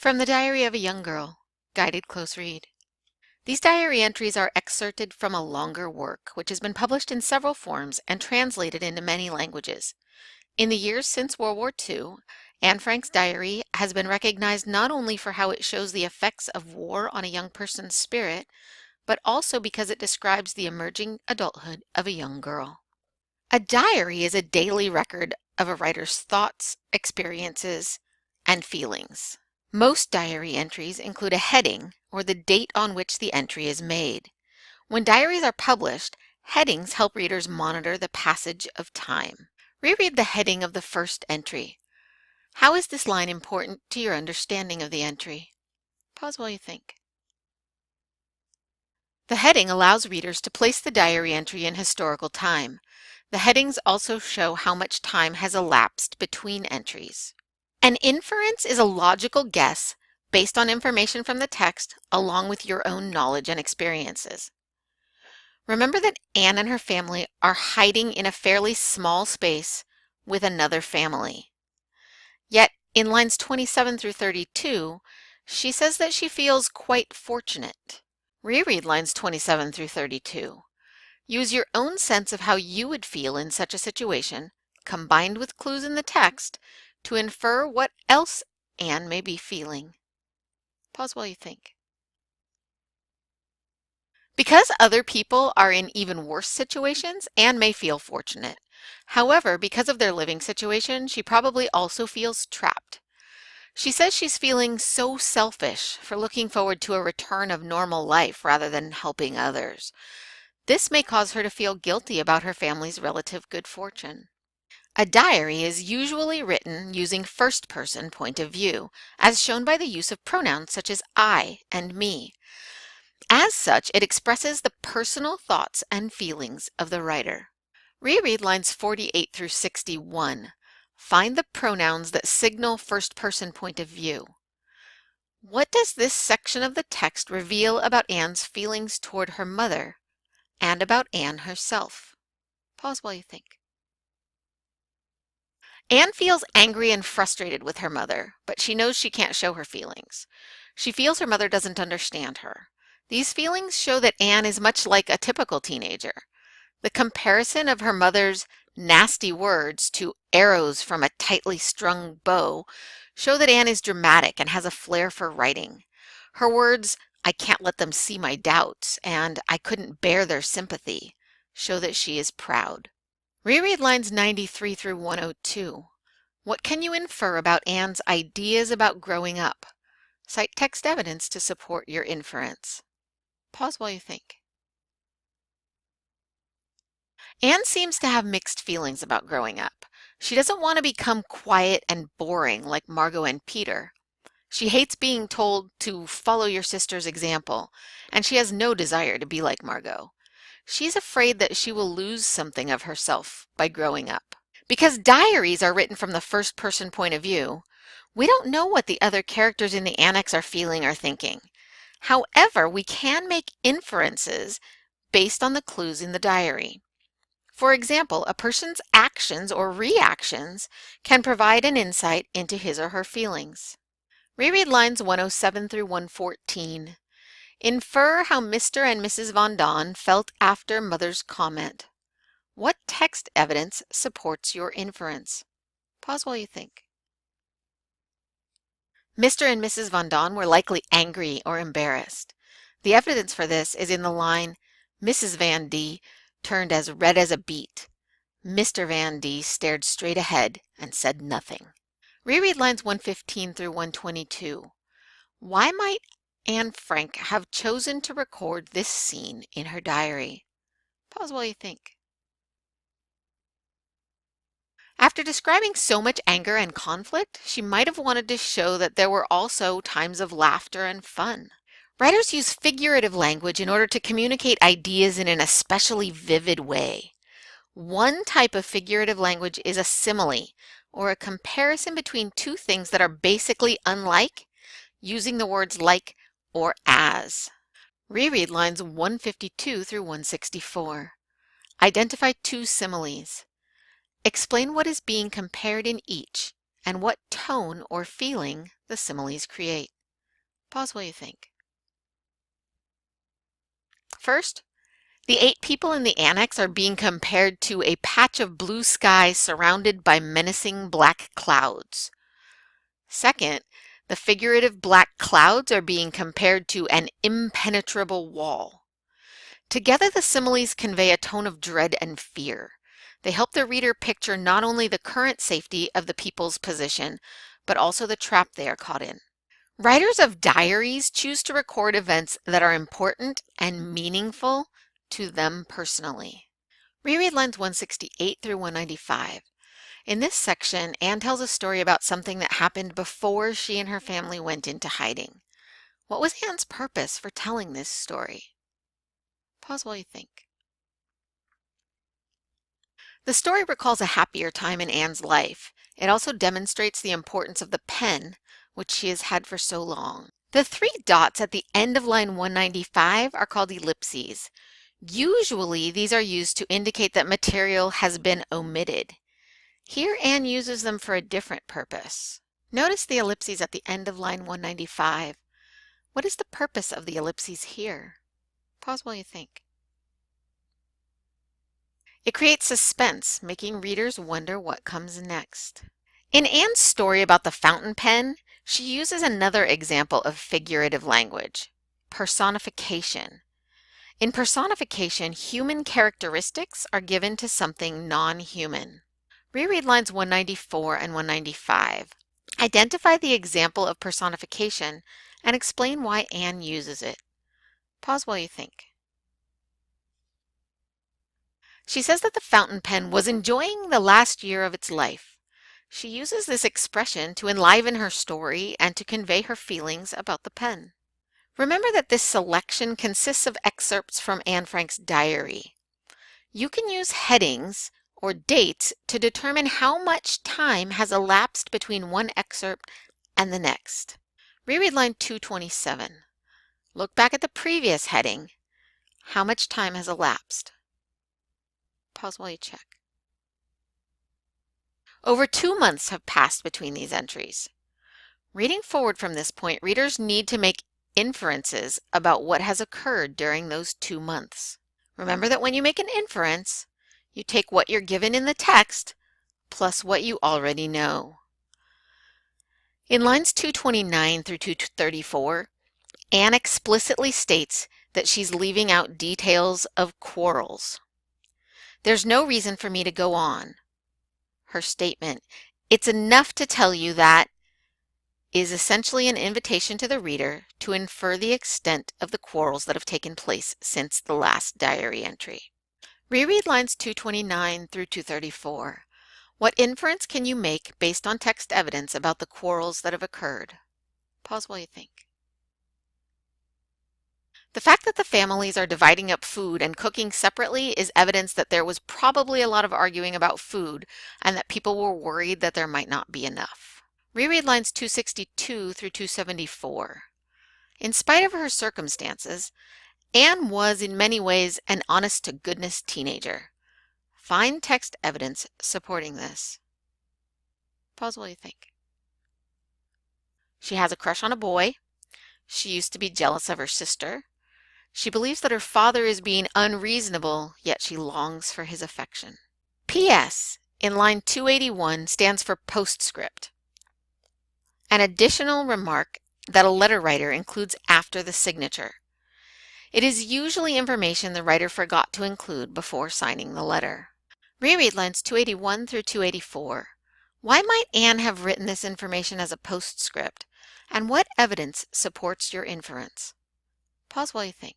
From the Diary of a Young Girl, guided close read. These diary entries are excerpted from a longer work, which has been published in several forms and translated into many languages. In the years since World War II, Anne Frank's diary has been recognized not only for how it shows the effects of war on a young person's spirit, but also because it describes the emerging adulthood of a young girl. A diary is a daily record of a writer's thoughts, experiences, and feelings. Most diary entries include a heading or the date on which the entry is made. When diaries are published, headings help readers monitor the passage of time. Reread the heading of the first entry. How is this line important to your understanding of the entry? Pause while you think. The heading allows readers to place the diary entry in historical time. The headings also show how much time has elapsed between entries. An inference is a logical guess based on information from the text along with your own knowledge and experiences. Remember that Anne and her family are hiding in a fairly small space with another family. Yet in lines 27 through 32, she says that she feels quite fortunate. Reread lines 27 through 32. Use your own sense of how you would feel in such a situation, combined with clues in the text, to infer what else Anne may be feeling. Pause while you think. Because other people are in even worse situations, Anne may feel fortunate. However, because of their living situation, she probably also feels trapped. She says she's feeling so selfish for looking forward to a return of normal life rather than helping others. This may cause her to feel guilty about her family's relative good fortune. A diary is usually written using first-person point of view, as shown by the use of pronouns such as I and me. As such, it expresses the personal thoughts and feelings of the writer. Reread lines 48 through 61. Find the pronouns that signal first-person point of view. What does this section of the text reveal about Anne's feelings toward her mother and about Anne herself? Pause while you think. Anne feels angry and frustrated with her mother, but she knows she can't show her feelings. She feels her mother doesn't understand her. These feelings show that Anne is much like a typical teenager. The comparison of her mother's nasty words to arrows from a tightly strung bow show that Anne is dramatic and has a flair for writing. Her words, "I can't let them see my doubts," and "I couldn't bear their sympathy," show that she is proud. Reread lines 93 through 102. What can you infer about Anne's ideas about growing up? Cite text evidence to support your inference. Pause while you think. Anne seems to have mixed feelings about growing up. She doesn't want to become quiet and boring like Margot and Peter. She hates being told to follow your sister's example, and she has no desire to be like Margot. She's afraid that she will lose something of herself by growing up. Because diaries are written from the first-person point of view, we don't know what the other characters in the annex are feeling or thinking. However, we can make inferences based on the clues in the diary. For example, a person's actions or reactions can provide an insight into his or her feelings. Reread lines 107 through 114. Infer how Mr. and Mrs. Von Don felt after Mother's comment. What text evidence supports your inference? Pause while you think. Mr. and Mrs. Von Don were likely angry or embarrassed. The evidence for this is in the line, Mrs. Van D turned as red as a beet. Mr. Van D stared straight ahead and said nothing. Reread lines 115 through 122. Why might Anne Frank have chosen to record this scene in her diary? Pause while you think. After describing so much anger and conflict, she might have wanted to show that there were also times of laughter and fun. Writers use figurative language in order to communicate ideas in an especially vivid way. One type of figurative language is a simile, or a comparison between two things that are basically unlike, using the words like or as. Reread lines 152 through 164. Identify two similes. Explain what is being compared in each and what tone or feeling the similes create. Pause while you think. First, the 8 people in the annex are being compared to a patch of blue sky surrounded by menacing black clouds. Second, the figurative black clouds are being compared to an impenetrable wall. Together, the similes convey a tone of dread and fear. They help the reader picture not only the current safety of the people's position, but also the trap they are caught in. Writers of diaries choose to record events that are important and meaningful to them personally. Reread lines 168 through 195. In this section, Anne tells a story about something that happened before she and her family went into hiding. What was Anne's purpose for telling this story? Pause while you think. The story recalls a happier time in Anne's life. It also demonstrates the importance of the pen, which she has had for so long. The 3 dots at the end of line 195 are called ellipses. Usually, these are used to indicate that material has been omitted. Here, Anne uses them for a different purpose. Notice the ellipses at the end of line 195. What is the purpose of the ellipses here? Pause while you think. It creates suspense, making readers wonder what comes next. In Anne's story about the fountain pen, she uses another example of figurative language, personification. In personification, human characteristics are given to something non-human. Reread lines 194 and 195. Identify the example of personification and explain why Anne uses it. Pause while you think. She says that the fountain pen was enjoying the last year of its life. She uses this expression to enliven her story and to convey her feelings about the pen. Remember that this selection consists of excerpts from Anne Frank's diary. You can use headings or dates to determine how much time has elapsed between one excerpt and the next. Reread line 227. Look back at the previous heading. How much time has elapsed? Pause while you check. Over 2 months have passed between these entries. Reading forward from this point, readers need to make inferences about what has occurred during those 2 months. Remember that when you make an inference, you take what you're given in the text plus what you already know. In lines 229 through 234, Anne explicitly states that she's leaving out details of quarrels. There's no reason for me to go on. Her statement, "It's enough to tell you that," is essentially an invitation to the reader to infer the extent of the quarrels that have taken place since the last diary entry. Reread lines 229 through 234. What inference can you make based on text evidence about the quarrels that have occurred? Pause while you think. The fact that the families are dividing up food and cooking separately is evidence that there was probably a lot of arguing about food and that people were worried that there might not be enough. Reread lines 262 through 274. In spite of her circumstances, Anne was in many ways an honest-to-goodness teenager. Find text evidence supporting this. Pause while you think. She has a crush on a boy. She used to be jealous of her sister. She believes that her father is being unreasonable, yet she longs for his affection. P.S. in line 281 stands for postscript, an additional remark that a letter writer includes after the signature. It is usually information the writer forgot to include before signing the letter. Reread lines 281 through 284. Why might Anne have written this information as a postscript, and what evidence supports your inference? Pause while you think.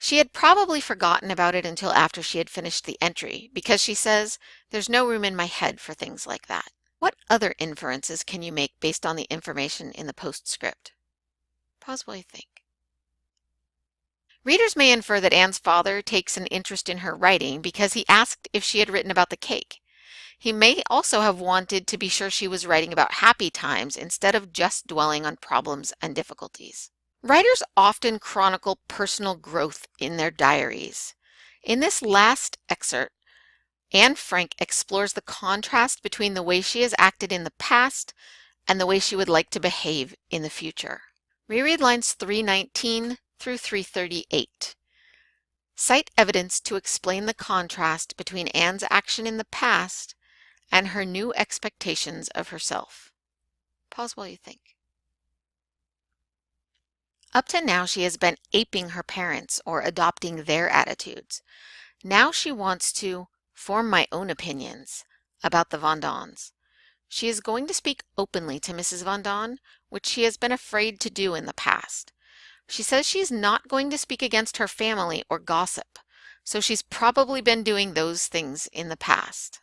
She had probably forgotten about it until after she had finished the entry, because she says, "There's no room in my head for things like that." What other inferences can you make based on the information in the postscript? Pause while you think. Readers may infer that Anne's father takes an interest in her writing because he asked if she had written about the cake. He may also have wanted to be sure she was writing about happy times instead of just dwelling on problems and difficulties. Writers often chronicle personal growth in their diaries. In this last excerpt, Anne Frank explores the contrast between the way she has acted in the past and the way she would like to behave in the future. Reread lines 319 through 338. Cite evidence to explain the contrast between Anne's action in the past and her new expectations of herself. Pause while you think. Up to now, she has been aping her parents or adopting their attitudes. Now she wants to form my own opinions about the Von Dons. She is going to speak openly to Mrs. Von Don, which she has been afraid to do in the past. She says she's not going to speak against her family or gossip, so she's probably been doing those things in the past.